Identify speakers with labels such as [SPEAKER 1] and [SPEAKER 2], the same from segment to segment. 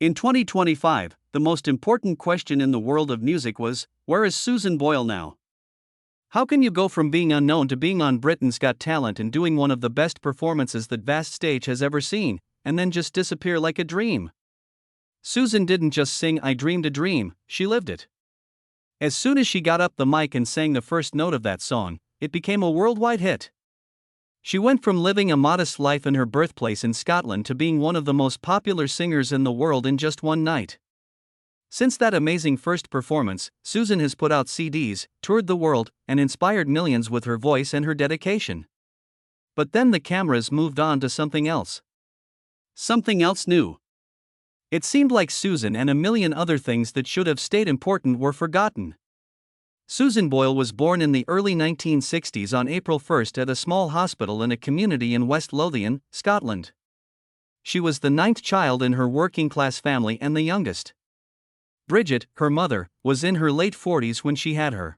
[SPEAKER 1] In 2025, the most important question in the world of music was, where is Susan Boyle now? How can you go from being unknown to being on Britain's Got Talent and doing one of the best performances that vast stage has ever seen, and then just disappear like a dream? Susan didn't just sing I Dreamed a Dream, she lived it. As soon as she got up the mic and sang the first note of that song, it became a worldwide hit. She went from living a modest life in her birthplace in Scotland to being one of the most popular singers in the world in just one night. Since that amazing first performance, Susan has put out CDs, toured the world, and inspired millions with her voice and her dedication. But then the cameras moved on to something else. Something else new. It seemed like Susan and a million other things that should have stayed important were forgotten. Susan Boyle was born in the early 1960s on April 1 at a small hospital in a community in West Lothian, Scotland. She was the ninth child in her working-class family and the youngest. Bridget, her mother, was in her late 40s when she had her.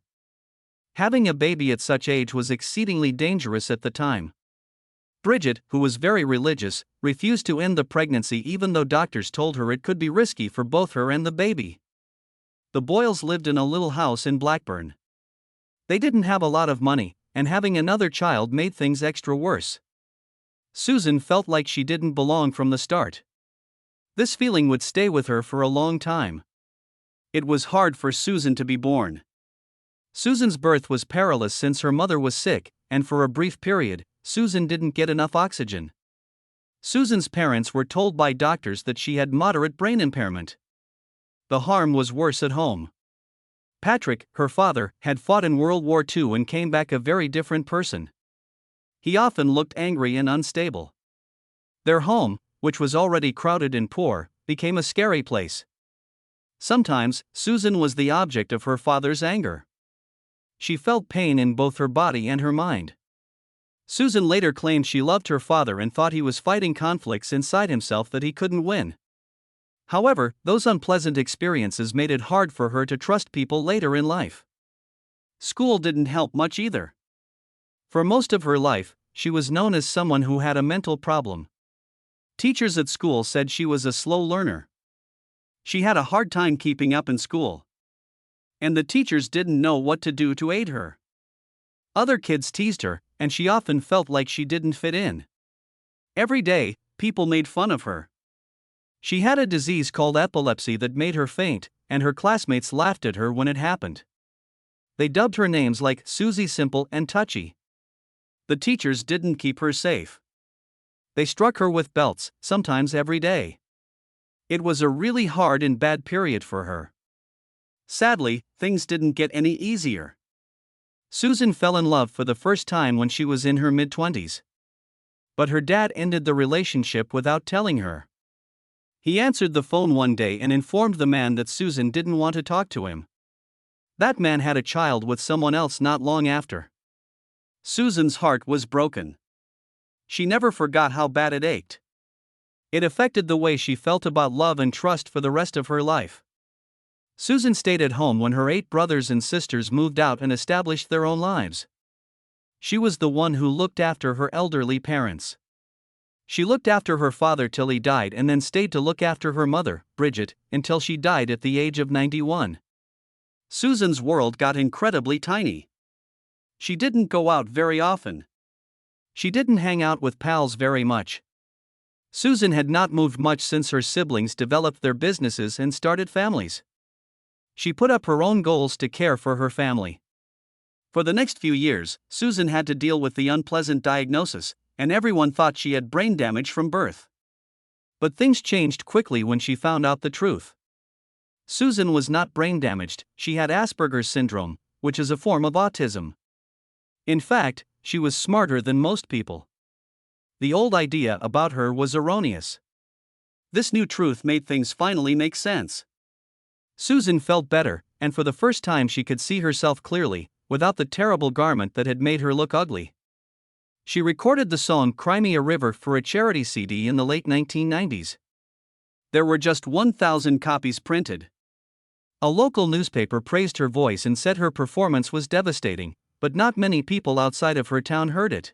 [SPEAKER 1] Having a baby at such age was exceedingly dangerous at the time. Bridget, who was very religious, refused to end the pregnancy even though doctors told her it could be risky for both her and the baby. The Boyles lived in a little house in Blackburn. They didn't have a lot of money, and having another child made things extra worse. Susan felt like she didn't belong from the start. This feeling would stay with her for a long time. It was hard for Susan to be born. Susan's birth was perilous since her mother was sick, and for a brief period, Susan didn't get enough oxygen. Susan's parents were told by doctors that she had moderate brain impairment. The harm was worse at home. Patrick, her father, had fought in World War II and came back a very different person. He often looked angry and unstable. Their home, which was already crowded and poor, became a scary place. Sometimes, Susan was the object of her father's anger. She felt pain in both her body and her mind. Susan later claimed she loved her father and thought he was fighting conflicts inside himself that he couldn't win. However, those unpleasant experiences made it hard for her to trust people later in life. School didn't help much either. For most of her life, she was known as someone who had a mental problem. Teachers at school said she was a slow learner. She had a hard time keeping up in school. And the teachers didn't know what to do to aid her. Other kids teased her, and she often felt like she didn't fit in. Every day, people made fun of her. She had a disease called epilepsy that made her faint, and her classmates laughed at her when it happened. They dubbed her names like Susie Simple and Touchy. The teachers didn't keep her safe. They struck her with belts, sometimes every day. It was a really hard and bad period for her. Sadly, things didn't get any easier. Susan fell in love for the first time when she was in her mid-20s. But her dad ended the relationship without telling her. He answered the phone one day and informed the man that Susan didn't want to talk to him. That man had a child with someone else not long after. Susan's heart was broken. She never forgot how bad it ached. It affected the way she felt about love and trust for the rest of her life. Susan stayed at home when her 8 brothers and sisters moved out and established their own lives. She was the one who looked after her elderly parents. She looked after her father till he died and then stayed to look after her mother, Bridget, until she died at the age of 91. Susan's world got incredibly tiny. She didn't go out very often. She didn't hang out with pals very much. Susan had not moved much since her siblings developed their businesses and started families. She put up her own goals to care for her family. For the next few years, Susan had to deal with the unpleasant diagnosis, and everyone thought she had brain damage from birth. But things changed quickly when she found out the truth. Susan was not brain damaged, she had Asperger's syndrome, which is a form of autism. In fact, she was smarter than most people. The old idea about her was erroneous. This new truth made things finally make sense. Susan felt better, and for the first time she could see herself clearly, without the terrible garment that had made her look ugly. She recorded the song Cry Me a River for a charity CD in the late 1990s. There were just 1,000 copies printed. A local newspaper praised her voice and said her performance was devastating, but not many people outside of her town heard it.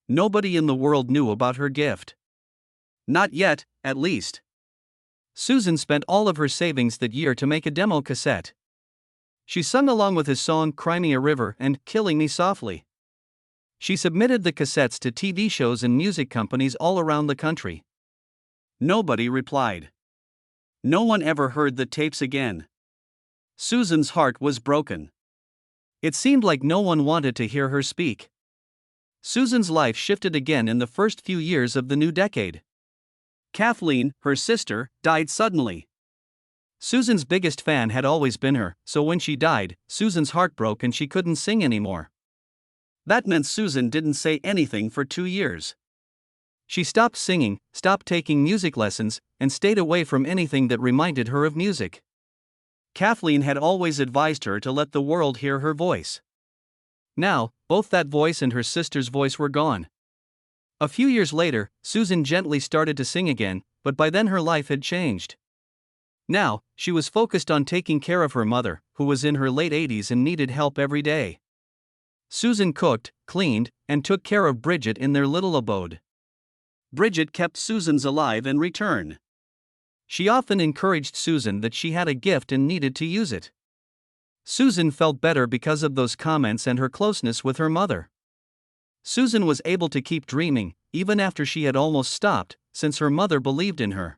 [SPEAKER 1] Nobody in the world knew about her gift. Not yet, at least. Susan spent all of her savings that year to make a demo cassette. She sung along with his song Cry Me a River and Killing Me Softly. She submitted the cassettes to TV shows and music companies all around the country. Nobody replied. No one ever heard the tapes again. Susan's heart was broken. It seemed like no one wanted to hear her speak. Susan's life shifted again in the first few years of the new decade. Kathleen, her sister, died suddenly. Susan's biggest fan had always been her, so when she died, Susan's heart broke and she couldn't sing anymore. That meant Susan didn't say anything for 2 years. She stopped singing, stopped taking music lessons, and stayed away from anything that reminded her of music. Kathleen had always advised her to let the world hear her voice. Now, both that voice and her sister's voice were gone. A few years later, Susan gently started to sing again, but by then her life had changed. Now, she was focused on taking care of her mother, who was in her late 80s and needed help every day. Susan cooked, cleaned, and took care of Bridget in their little abode. Bridget kept Susan's alive in return. She often encouraged Susan that she had a gift and needed to use it. Susan felt better because of those comments and her closeness with her mother. Susan was able to keep dreaming, even after she had almost stopped, since her mother believed in her.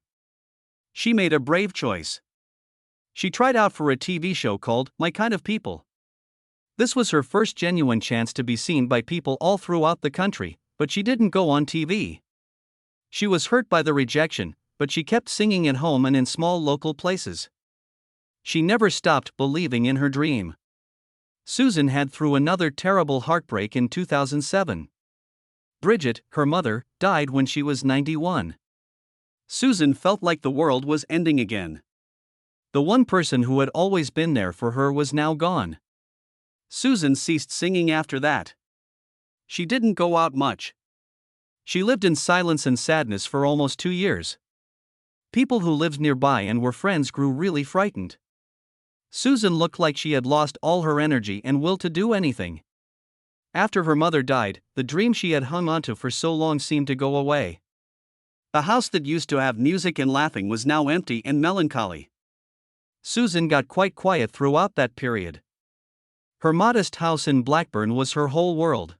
[SPEAKER 1] She made a brave choice. She tried out for a TV show called My Kind of People. This was her first genuine chance to be seen by people all throughout the country, but she didn't go on TV. She was hurt by the rejection, but she kept singing at home and in small local places. She never stopped believing in her dream. Susan had through another terrible heartbreak in 2007. Bridget, her mother, died when she was 91. Susan felt like the world was ending again. The one person who had always been there for her was now gone. Susan ceased singing after that. She didn't go out much. She lived in silence and sadness for almost 2 years. People who lived nearby and were friends grew really frightened. Susan looked like she had lost all her energy and will to do anything. After her mother died, the dream she had hung onto for so long seemed to go away. The house that used to have music and laughing was now empty and melancholy. Susan got quite quiet throughout that period. Her modest house in Blackburn was her whole world.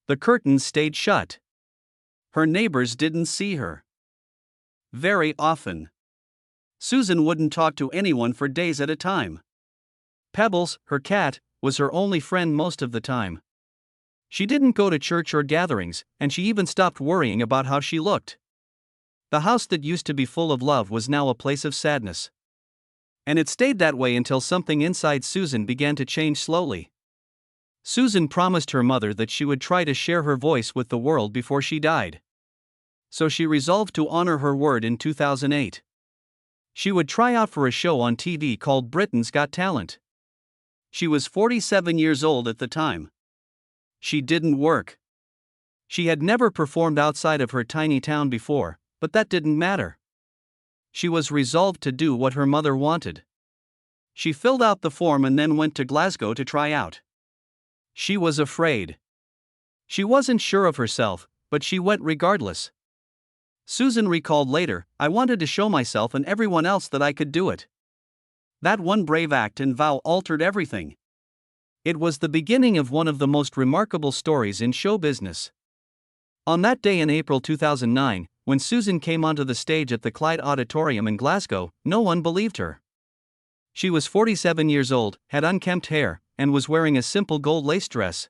[SPEAKER 1] The curtains stayed shut. Her neighbors didn't see her very often. Susan wouldn't talk to anyone for days at a time. Pebbles, her cat, was her only friend most of the time. She didn't go to church or gatherings, and she even stopped worrying about how she looked. The house that used to be full of love was now a place of sadness. And it stayed that way until something inside Susan began to change slowly. Susan promised her mother that she would try to share her voice with the world before she died. So she resolved to honor her word in 2008. She would try out for a show on TV called Britain's Got Talent. She was 47 years old at the time. She didn't work. She had never performed outside of her tiny town before, but that didn't matter. She was resolved to do what her mother wanted. She filled out the form and then went to Glasgow to try out. She was afraid. She wasn't sure of herself, but she went regardless. Susan recalled later, "I wanted to show myself and everyone else that I could do it." That one brave act and vow altered everything. It was the beginning of one of the most remarkable stories in show business. On that day in April 2009, when Susan came onto the stage at the Clyde Auditorium in Glasgow, no one believed her. She was 47 years old, had unkempt hair, and was wearing a simple gold lace dress.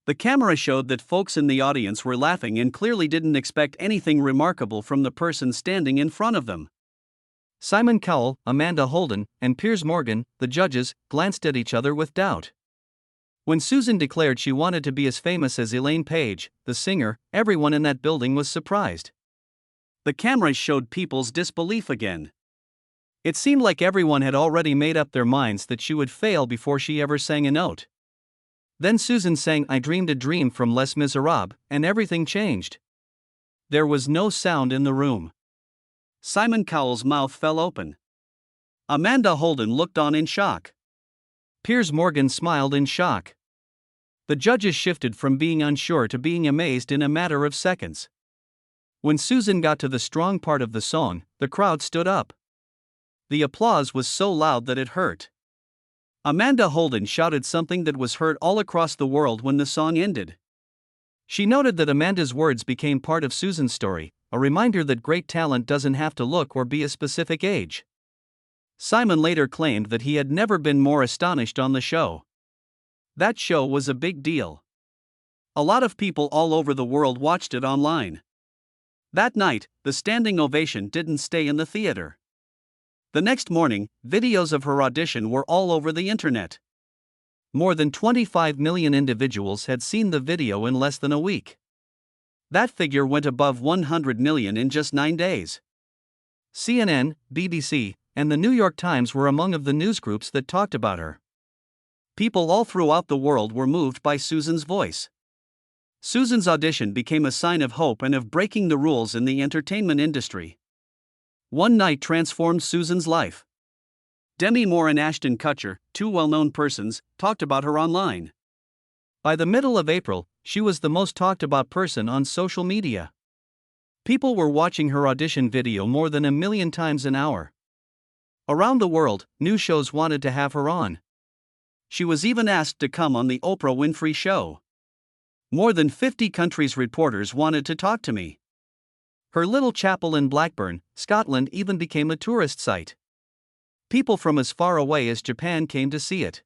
[SPEAKER 1] The camera showed that folks in the audience were laughing and clearly didn't expect anything remarkable from the person standing in front of them. Simon Cowell, Amanda Holden, and Piers Morgan, the judges, glanced at each other with doubt. When Susan declared she wanted to be as famous as Elaine Paige, the singer, everyone in that building was surprised. The cameras showed people's disbelief again. It seemed like everyone had already made up their minds that she would fail before she ever sang a note. Then Susan sang I Dreamed a Dream from Les Miserables, and everything changed. There was no sound in the room. Simon Cowell's mouth fell open. Amanda Holden looked on in shock. Piers Morgan smiled in shock. The judges shifted from being unsure to being amazed in a matter of seconds. When Susan got to the strong part of the song, the crowd stood up. The applause was so loud that it hurt. Amanda Holden shouted something that was heard all across the world when the song ended. She noted that Amanda's words became part of Susan's story, a reminder that great talent doesn't have to look or be a specific age. Simon later claimed that he had never been more astonished on the show. That show was a big deal. A lot of people all over the world watched it online. That night, the standing ovation didn't stay in the theater. The next morning, videos of her audition were all over the internet. More than 25 million individuals had seen the video in less than a week. That figure went above 100 million in just 9 days. CNN, BBC, and the New York Times were among of the news groups that talked about her. People all throughout the world were moved by Susan's voice. Susan's audition became a sign of hope and of breaking the rules in the entertainment industry. One night transformed Susan's life. Demi Moore and Ashton Kutcher, two well-known persons, talked about her online. By the middle of April, she was the most talked about person on social media. People were watching her audition video more than 1 million times an hour. Around the world, news shows wanted to have her on. She was even asked to come on the Oprah Winfrey Show. More than 50 countries' reporters wanted to talk to me. Her little chapel in Blackburn, Scotland even became a tourist site. People from as far away as Japan came to see it.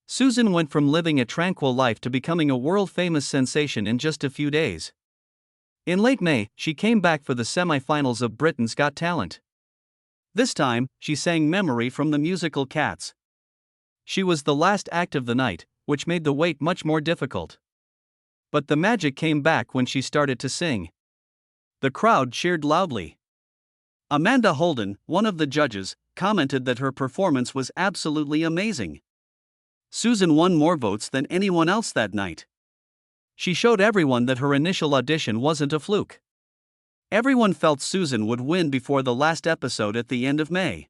[SPEAKER 1] Susan went from living a tranquil life to becoming a world-famous sensation in just a few days. In late May, she came back for the semi-finals of Britain's Got Talent. This time, she sang Memory from the musical Cats. She was the last act of the night, which made the wait much more difficult. But the magic came back when she started to sing. The crowd cheered loudly. Amanda Holden, one of the judges, commented that her performance was absolutely amazing. Susan won more votes than anyone else that night. She showed everyone that her initial audition wasn't a fluke. Everyone felt Susan would win before the last episode at the end of May.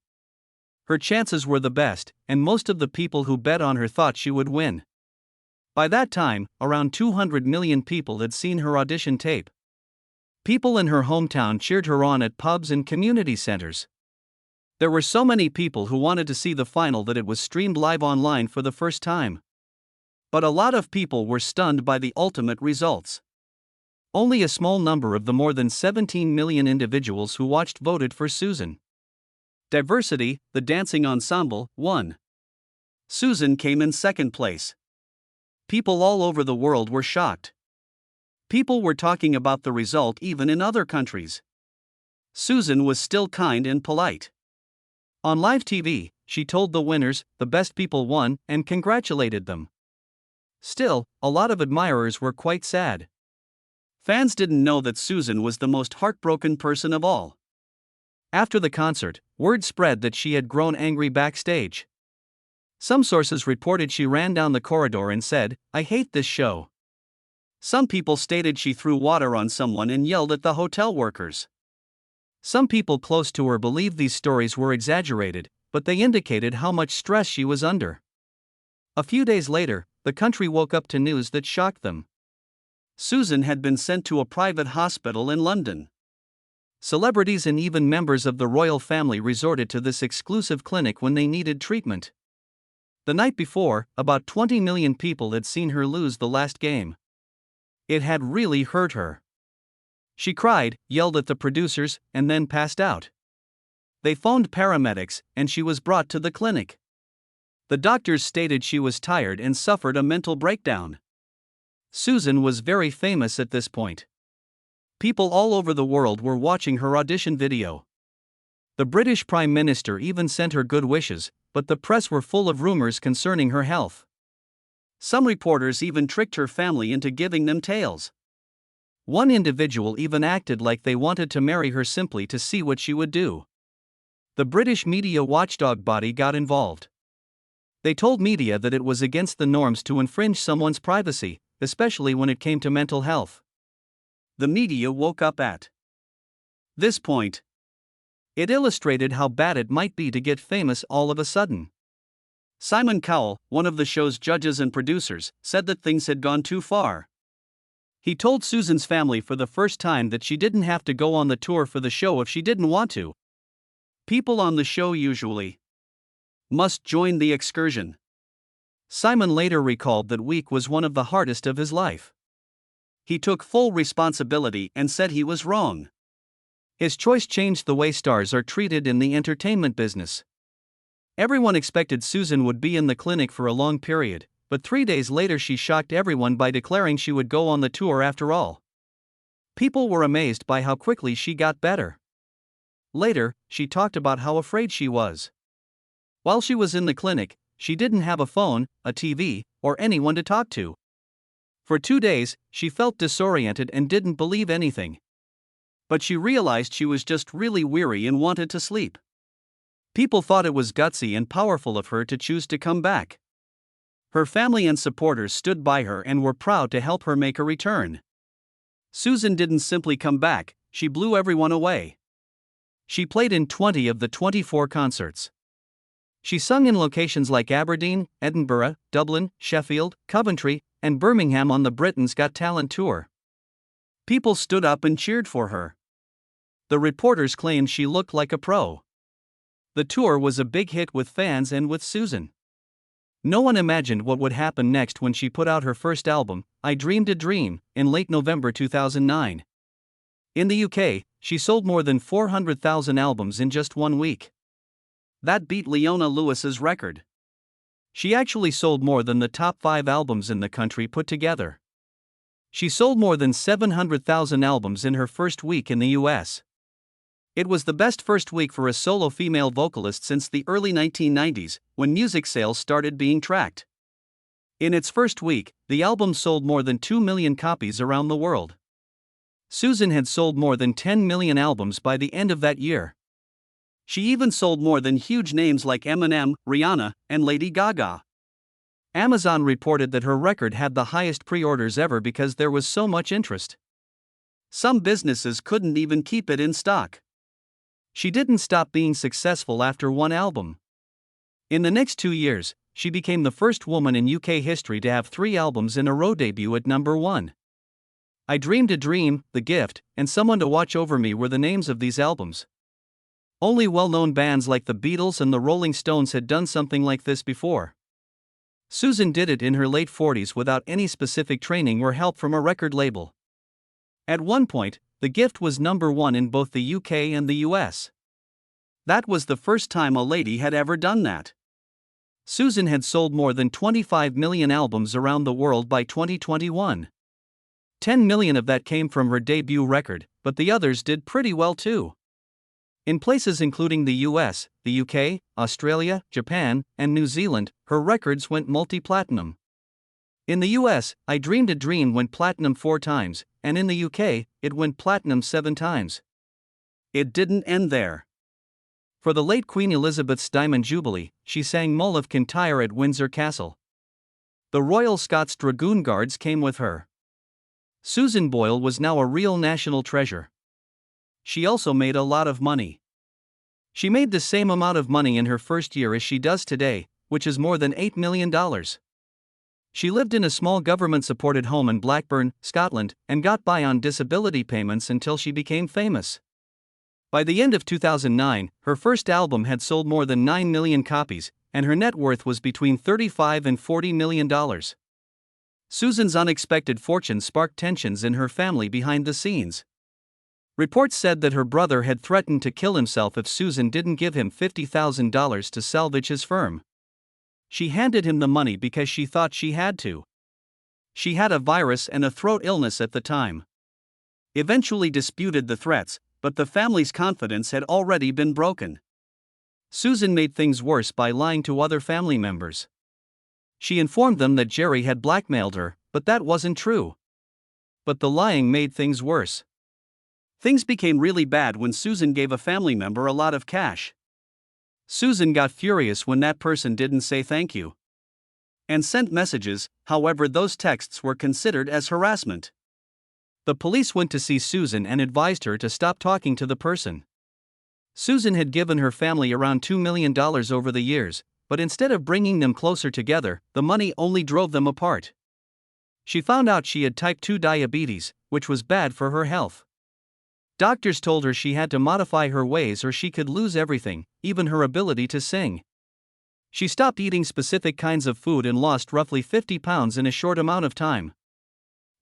[SPEAKER 1] Her chances were the best, and most of the people who bet on her thought she would win. By that time, around 200 million people had seen her audition tape. People in her hometown cheered her on at pubs and community centers. There were so many people who wanted to see the final that it was streamed live online for the first time. But a lot of people were stunned by the ultimate results. Only a small number of the more than 17 million individuals who watched voted for Susan. Diversity, the dancing ensemble, won. Susan came in second place. People all over the world were shocked. People were talking about the result even in other countries. Susan was still kind and polite. On live TV, she told the winners, the best people won, and congratulated them. Still, a lot of admirers were quite sad. Fans didn't know that Susan was the most heartbroken person of all. After the concert, word spread that she had grown angry backstage. Some sources reported she ran down the corridor and said, "I hate this show." Some people stated she threw water on someone and yelled at the hotel workers. Some people close to her believed these stories were exaggerated, but they indicated how much stress she was under. A few days later, the country woke up to news that shocked them. Susan had been sent to a private hospital in London. Celebrities and even members of the royal family resorted to this exclusive clinic when they needed treatment. The night before, about 20 million people had seen her lose the last game. It had really hurt her. She cried, yelled at the producers, and then passed out. They phoned paramedics, and she was brought to the clinic. The doctors stated she was tired and suffered a mental breakdown. Susan was very famous at this point. People all over the world were watching her audition video. The British Prime Minister even sent her good wishes, but the press were full of rumors concerning her health. Some reporters even tricked her family into giving them tales. One individual even acted like they wanted to marry her simply to see what she would do. The British media watchdog body got involved. They told media that it was against the norms to infringe someone's privacy, especially when it came to mental health. The media woke up at this point. It illustrated how bad it might be to get famous all of a sudden. Simon Cowell, one of the show's judges and producers, said that things had gone too far. He told Susan's family for the first time that she didn't have to go on the tour for the show if she didn't want to. People on the show usually must join the excursion. Simon later recalled that week was one of the hardest of his life. He took full responsibility and said he was wrong. His choice changed the way stars are treated in the entertainment business. Everyone expected Susan would be in the clinic for a long period, but 3 days later she shocked everyone by declaring she would go on the tour after all. People were amazed by how quickly she got better. Later, she talked about how afraid she was. While she was in the clinic, she didn't have a phone, a TV, or anyone to talk to. For 2 days, she felt disoriented and didn't believe anything. But she realized she was just really weary and wanted to sleep. People thought it was gutsy and powerful of her to choose to come back. Her family and supporters stood by her and were proud to help her make a return. Susan didn't simply come back, she blew everyone away. She played in 20 of the 24 concerts. She sung in locations like Aberdeen, Edinburgh, Dublin, Sheffield, Coventry, and Birmingham on the Britain's Got Talent tour. People stood up and cheered for her. The reporters claimed she looked like a pro. The tour was a big hit with fans and with Susan. No one imagined what would happen next when she put out her first album, I Dreamed a Dream, in late November 2009. In the UK, she sold more than 400,000 albums in just 1 week. That beat Leona Lewis's record. She actually sold more than the top 5 albums in the country put together. She sold more than 700,000 albums in her first week in the US. It was the best first week for a solo female vocalist since the early 1990s, when music sales started being tracked. In its first week, the album sold more than 2 million copies around the world. Susan had sold more than 10 million albums by the end of that year. She even sold more than huge names like Eminem, Rihanna, and Lady Gaga. Amazon reported that her record had the highest pre-orders ever because there was so much interest. Some businesses couldn't even keep it in stock. She didn't stop being successful after one album. In the next 2 years, she became the first woman in UK history to have 3 albums in a row debut at number 1. I Dreamed a Dream, The Gift, and Someone to Watch Over Me were the names of these albums. Only well-known bands like the Beatles and the Rolling Stones had done something like this before. Susan did it in her late 40s without any specific training or help from a record label. At one point, The Gift was number 1 in both the UK and the US. That was the first time a lady had ever done that. Susan had sold more than 25 million albums around the world by 2021. 10 million of that came from her debut record, but the others did pretty well too. In places including the US, the UK, Australia, Japan, and New Zealand, her records went multi-platinum. In the US, I Dreamed a Dream went platinum 4 times, and in the UK, it went platinum 7 times. It didn't end there. For the late Queen Elizabeth's Diamond Jubilee, she sang Mull of Kintyre at Windsor Castle. The Royal Scots Dragoon Guards came with her. Susan Boyle was now a real national treasure. She also made a lot of money. She made the same amount of money in her first year as she does today, which is more than $8 million. She lived in a small government-supported home in Blackburn, Scotland, and got by on disability payments until she became famous. By the end of 2009, her first album had sold more than 9 million copies, and her net worth was between $35 and $40 million. Susan's unexpected fortune sparked tensions in her family behind the scenes. Reports said that her brother had threatened to kill himself if Susan didn't give him $50,000 to salvage his firm. She handed him the money because she thought she had to. She had a virus and a throat illness at the time. Eventually disputed the threats, but the family's confidence had already been broken. Susan made things worse by lying to other family members. She informed them that Jerry had blackmailed her, but that wasn't true. But the lying made things worse. Things became really bad when Susan gave a family member a lot of cash. Susan got furious when that person didn't say thank you and sent messages. However, those texts were considered as harassment. The police went to see Susan and advised her to stop talking to the person. Susan had given her family around $2 million over the years, but instead of bringing them closer together, the money only drove them apart. She found out she had type 2 diabetes, which was bad for her health. Doctors told her she had to modify her ways or she could lose everything, even her ability to sing. She stopped eating specific kinds of food and lost roughly 50 pounds in a short amount of time.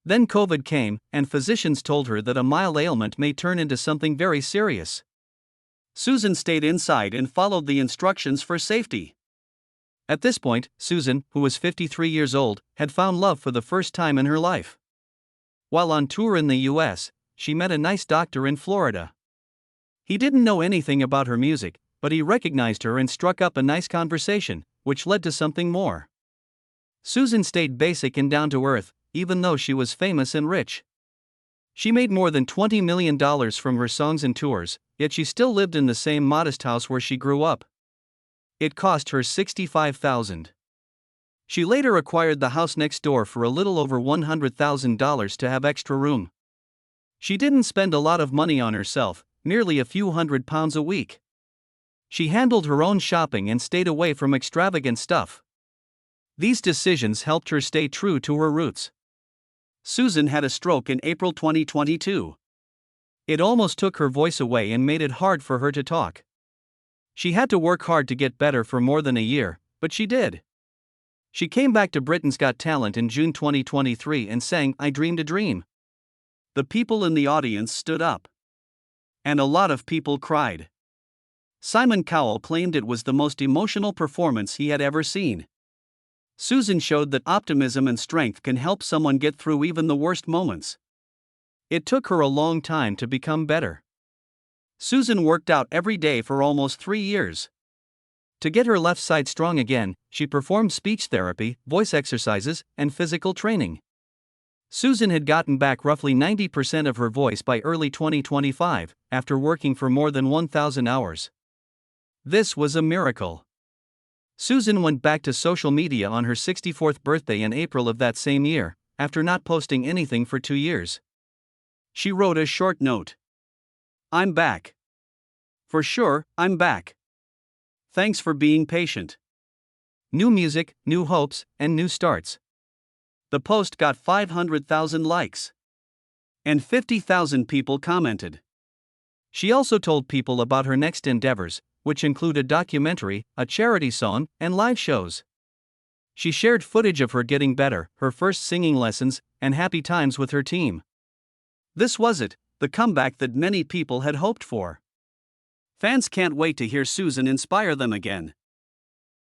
[SPEAKER 1] Then COVID came, and physicians told her that a mild ailment may turn into something very serious. Susan stayed inside and followed the instructions for safety. At this point, Susan, who was 53 years old, had found love for the first time in her life. While on tour in the US, she met a nice doctor in Florida. He didn't know anything about her music, but he recognized her and struck up a nice conversation, which led to something more. Susan stayed basic and down to earth, even though she was famous and rich. She made more than $20 million from her songs and tours, yet she still lived in the same modest house where she grew up. It cost her $65,000. She later acquired the house next door for a little over $100,000 to have extra room. She didn't spend a lot of money on herself, merely a few £100 a week. She handled her own shopping and stayed away from extravagant stuff. These decisions helped her stay true to her roots. Susan had a stroke in April 2022. It almost took her voice away and made it hard for her to talk. She had to work hard to get better for more than a year, but she did. She came back to Britain's Got Talent in June 2023 and sang "I Dreamed a Dream." The people in the audience stood up. And a lot of people cried. Simon Cowell claimed it was the most emotional performance he had ever seen. Susan showed that optimism and strength can help someone get through even the worst moments. It took her a long time to become better. Susan worked out every day for almost 3 years. To get her left side strong again, she performed speech therapy, voice exercises, and physical training. Susan had gotten back roughly 90% of her voice by early 2025, after working for more than 1,000 hours. This was a miracle. Susan went back to social media on her 64th birthday in April of that same year, after not posting anything for 2 years. She wrote a short note. "I'm back. For sure, I'm back. Thanks for being patient. New music, new hopes, and new starts." The post got 500,000 likes. And 50,000 people commented. She also told people about her next endeavors, which include a documentary, a charity song, and live shows. She shared footage of her getting better, her first singing lessons, and happy times with her team. This was it, the comeback that many people had hoped for. Fans can't wait to hear Susan inspire them again.